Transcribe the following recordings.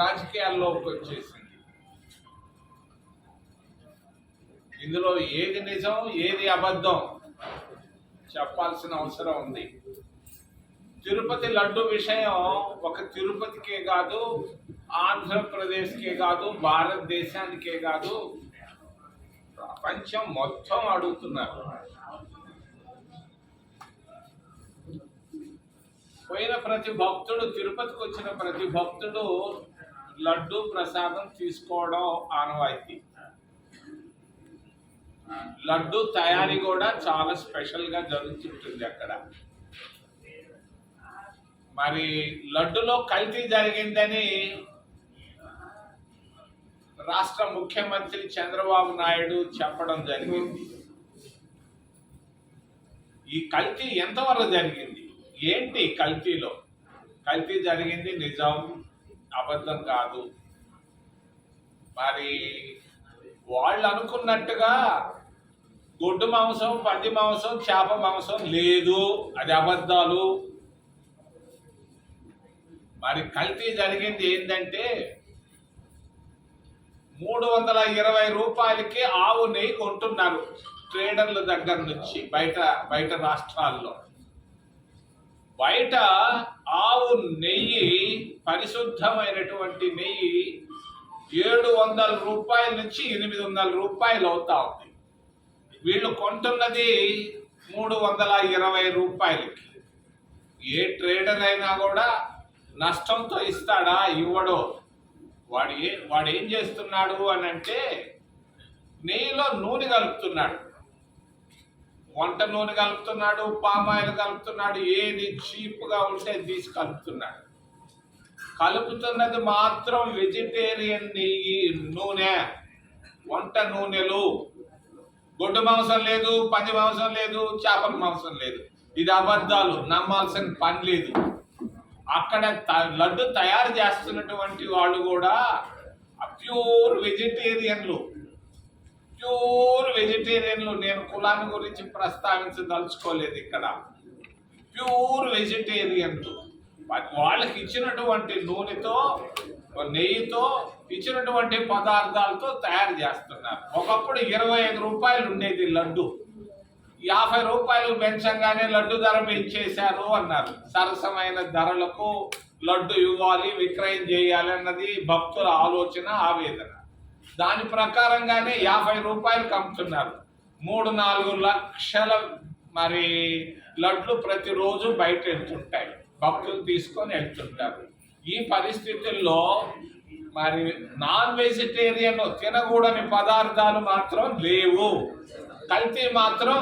రాజకీయాల్లోకి వచ్చేసింది. ఇందులో ఏది నిజం ఏది అబద్ధం చెప్పాల్సిన అవసరం ఉంది. తిరుపతి లడ్డు విషయం ఒక తిరుపతికే కాదు, ఆంధ్రప్రదేశ్కే కాదు, భారతదేశానికే కాదు, ప్రపంచం మొత్తం అడుగుతున్నారు. పోయిన ప్రతి భక్తుడు, తిరుపతికి వచ్చిన ప్రతి భక్తుడు లడ్డు ప్రసాదం తీసుకోవడం ఆనవాయితీ. లడ్డు తయారీ కూడా చాలా స్పెషల్గా జరుగుతుంటుంది అక్కడ. మరి లడ్డులో కల్తీ జరిగిందని రాష్ట్ర ముఖ్యమంత్రి చంద్రబాబు నాయుడు చెప్పడం జరిగింది. ఈ కల్తీ ఎంతవరకు జరిగింది, ఏంటి కల్తీలో? కల్తీ జరిగింది నిజం, అబద్ధం కాదు. మరి వాళ్ళు అనుకున్నట్టుగా గొడ్డు మాంసం, పంది మాంసం, చేప మాంసం లేదు, అది అబద్ధాలు. మరి కల్తీ జరిగింది ఏంటంటే 320 రూపాయలకి ఆవు నెయ్యి కొంటున్నారు ట్రేడర్ల దగ్గర నుంచి. బయట రాష్ట్రాల్లో బయట ఆవు నెయ్యి, పరిశుద్ధమైనటువంటి నెయ్యి 700 రూపాయల నుంచి 800 రూపాయలు అవుతా ఉంది. వీళ్ళు కొంటున్నది 320 రూపాయలకి. ఏ ట్రేడర్ అయినా కూడా నష్టంతో ఇస్తాడా? ఇవ్వడో. వాడు ఏం చేస్తున్నాడు అని అంటే నెయ్యిలో నూనె కలుపుతున్నాడు, వంట నూనె కలుపుతున్నాడు, పామాయిల్ కలుపుతున్నాడు, ఏది చీప్గా ఉంటే తీసి కలుపుతున్నాడు. కలుపుతున్నది మాత్రం వెజిటేరియన్ నెయ్యి, నూనె, వంట నూనెలు. గొడ్డు మాంసం లేదు, పంది మాంసం లేదు, చేపల మాంసం లేదు. ఇది అబద్ధాలు, నమ్మాల్సిన పని లేదు. అక్కడ లడ్డు తయారు చేస్తున్నటువంటి వాళ్ళు కూడా ప్యూర్ వెజిటేరియన్లు. నేను కులాన్ని గురించి ప్రస్తావించదలుచుకోలేదు ఇక్కడ. ప్యూర్ వెజిటేరియన్లు వాళ్ళకి ఇచ్చినటువంటి నూనెతో, నెయ్యితో, ఇచ్చినటువంటి పదార్థాలతో తయారు చేస్తున్నారు. ఒకప్పుడు 25 రూపాయలు ఉండేది లడ్డు, 50 రూపాయలు పెంచంగానే లడ్డు ధర పెంచేశారు అన్నారు. సరసమైన ధరలకు లడ్డు ఇవ్వాలి, విక్రయం చేయాలి అన్నది భక్తుల ఆలోచన, ఆవేదన. దాని ప్రకారంగానే 50 రూపాయలకు అమ్ముతున్నారు. 3-4 లక్షల మరి లడ్లు ప్రతిరోజు బయట వెళ్తుంటాయి, భక్తులు తీసుకొని వెళ్తుంటారు. ఈ పరిస్థితుల్లో మరి నాన్ వెజిటేరియన్ తినకూడని పదార్థాలు మాత్రం లేవు. కల్తీ మాత్రం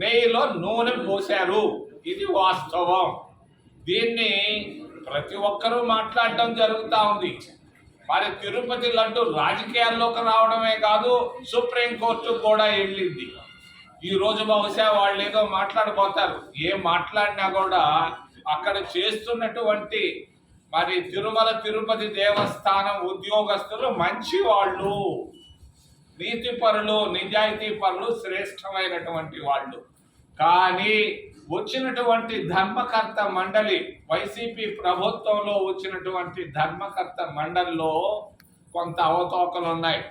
నెయ్యిలో నూనె పోశారు. ఇది వాస్తవం. దీన్ని ప్రతి ఒక్కరూ మాట్లాడటం జరుగుతూ ఉంది. మరి తిరుపతి లడ్డు రాజకీయాల్లోకి రావడమే కాదు, సుప్రీంకోర్టు కూడా వెళ్ళింది. ఈరోజు బహుశా వాళ్ళు ఏదో మాట్లాడబోతారు. ఏం మాట్లాడినా కూడా అక్కడ చేస్తున్నటువంటి మరి తిరుమల తిరుపతి దేవస్థానం ఉద్యోగస్తులు మంచి వాళ్ళు, నీతిపరులు, నిజాయితీ పరులు, శ్రేష్టమైనటువంటి వాళ్ళు. కానీ వచ్చినటువంటి ధర్మకర్త మండలి, వైసీపీ ప్రభుత్వంలో వచ్చినటువంటి ధర్మకర్త మండలిలో కొంత అవతవకలు ఉన్నాయి.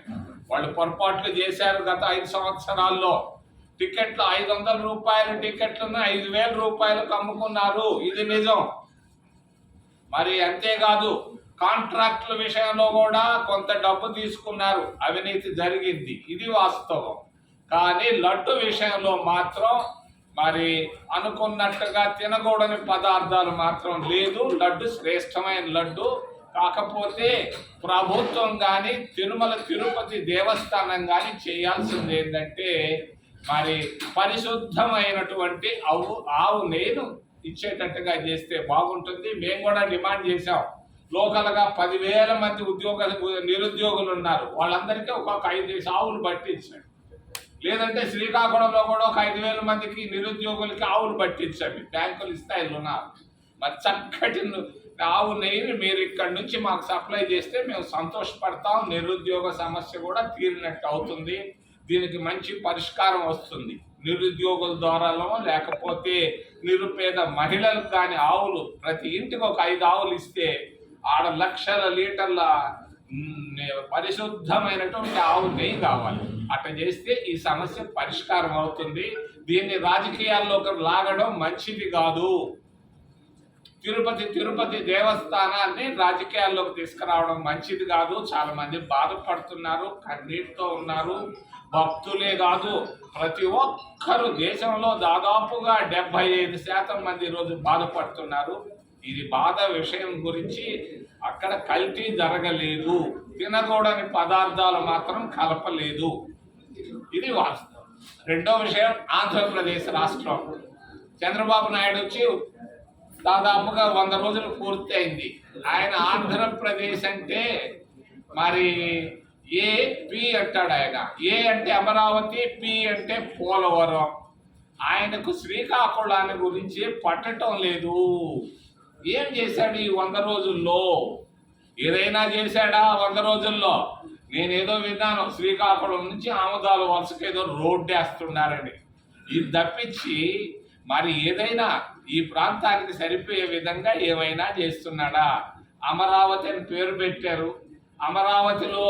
వాళ్ళు పొరపాట్లు చేశారు. గత 5 సంవత్సరాల్లో టికెట్లు 500 రూపాయల టికెట్లను 5,000 రూపాయలకు అమ్ముకున్నారు. ఇది నిజం. మరి అంతేకాదు, కాంట్రాక్టుల విషయంలో కూడా కొంత డబ్బు తీసుకున్నారు, అవినీతి జరిగింది. ఇది వాస్తవం. కానీ లడ్డు విషయంలో మాత్రం మరి అనుకున్నట్టుగా తినకూడని పదార్థాలు మాత్రం లేదు. లడ్డు శ్రేష్టమైన లడ్డు. కాకపోతే ప్రభుత్వం కానీ తిరుమల తిరుపతి దేవస్థానం కానీ చేయాల్సింది ఏంటంటే మరి పరిశుద్ధమైనటువంటి ఆవు నెయ్యిను ఇచ్చేటట్టుగా చేస్తే బాగుంటుంది. మేము కూడా డిమాండ్ చేశాం. లోకల్గా 10,000 మంది నిరుద్యోగులు ఉన్నారు. వాళ్ళందరికీ ఒక్కొక్క 5 ఆవులు పట్టించాడు. లేదంటే శ్రీకాకుళంలో కూడా ఒక 5,000 మందికి నిరుద్యోగులకి ఆవులు పట్టించాము. బ్యాంకులు ఇస్తాయి రుణాలు. మరి చక్కటి ఆవు నెయ్యిని మీరు ఇక్కడి నుంచి మాకు సప్లై చేస్తే మేము సంతోషపడతాం. నిరుద్యోగ సమస్య కూడా తీరినట్టు అవుతుంది. దీనికి మంచి పరిష్కారం వస్తుంది. నిరుద్యోగుల ద్వారాలో లేకపోతే నిరుపేద మహిళలకు కానీ ఆవులు, ప్రతి ఇంటికి ఒక 5 ఆవులు ఇస్తే ఆడ లక్షల లీటర్ల పరిశుద్ధమైనటువంటి ఆవు నెయ్యి కావాలి. అట్లా చేస్తే ఈ సమస్య పరిష్కారం అవుతుంది. దీన్ని రాజకీయాల్లోకి లాగడం మంచిది కాదు. తిరుపతి దేవస్థానాన్ని రాజకీయాల్లోకి తీసుకురావడం మంచిది కాదు. చాలా మంది బాధపడుతున్నారు, కన్నీటితో ఉన్నారు. భక్తులే కాదు, ప్రతి ఒక్కరు దేశంలో దాదాపుగా 75% మంది ఈరోజు బాధపడుతున్నారు. ఇది బాధ విషయం గురించి అక్కడ కల్తీ జరగలేదు, తినకూడని పదార్థాలు మాత్రం కలపలేదు. ఇది వాస్తవం. రెండో విషయం, ఆంధ్రప్రదేశ్ రాష్ట్రం చంద్రబాబు నాయుడు వచ్చి దాదాపుగా 100 రోజులు పూర్తి అయింది. ఆయన ఆంధ్రప్రదేశ్ అంటే మరి ఏపీ అంటాడు. ఆయన ఏ అంటే అమరావతి, పి అంటే పోలవరం. ఆయనకు శ్రీకాకుళాన్ని గురించి పట్టడం లేదు. ఏం చేశాడు ఈ 100 రోజుల్లో? ఏదైనా చేశాడా 100 రోజుల్లో? నేనేదో విన్నాను, శ్రీకాకుళం నుంచి ఆముదాల వలసకు ఏదో రోడ్డు వేస్తున్నారని. ఇది తప్పించి మరి ఏదైనా ఈ ప్రాంతానికి సరిపోయే విధంగా ఏమైనా చేస్తున్నాడా? అమరావతి అని పేరు పెట్టారు, అమరావతిలో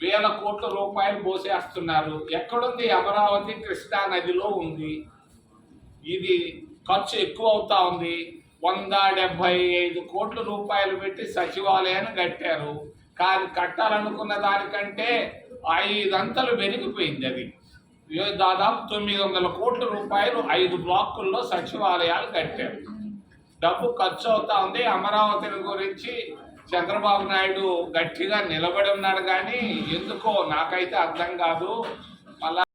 వేల కోట్ల రూపాయలు పోసేస్తున్నారు. ఎక్కడుంది అమరావతి? కృష్ణా నదిలో ఉంది. ఇది ఖర్చు ఎక్కువ అవుతా ఉంది. 175 కోట్ల రూపాయలు పెట్టి సచివాలయాన్ని కట్టారు. కానీ కట్టాలనుకున్న దానికంటే 5 అంతలు పెరిగిపోయింది. అది దాదాపు 900 కోట్ల రూపాయలు 5 బ్లాకుల్లో సచివాలయాలు కట్టారు. డబ్బు ఖర్చు అవుతా ఉంది. అమరావతిని గురించి చంద్రబాబు నాయుడు గట్టిగా నిలబడి ఉన్నాడు, కానీ ఎందుకో నాకైతే అర్థం కాదు. మళ్ళా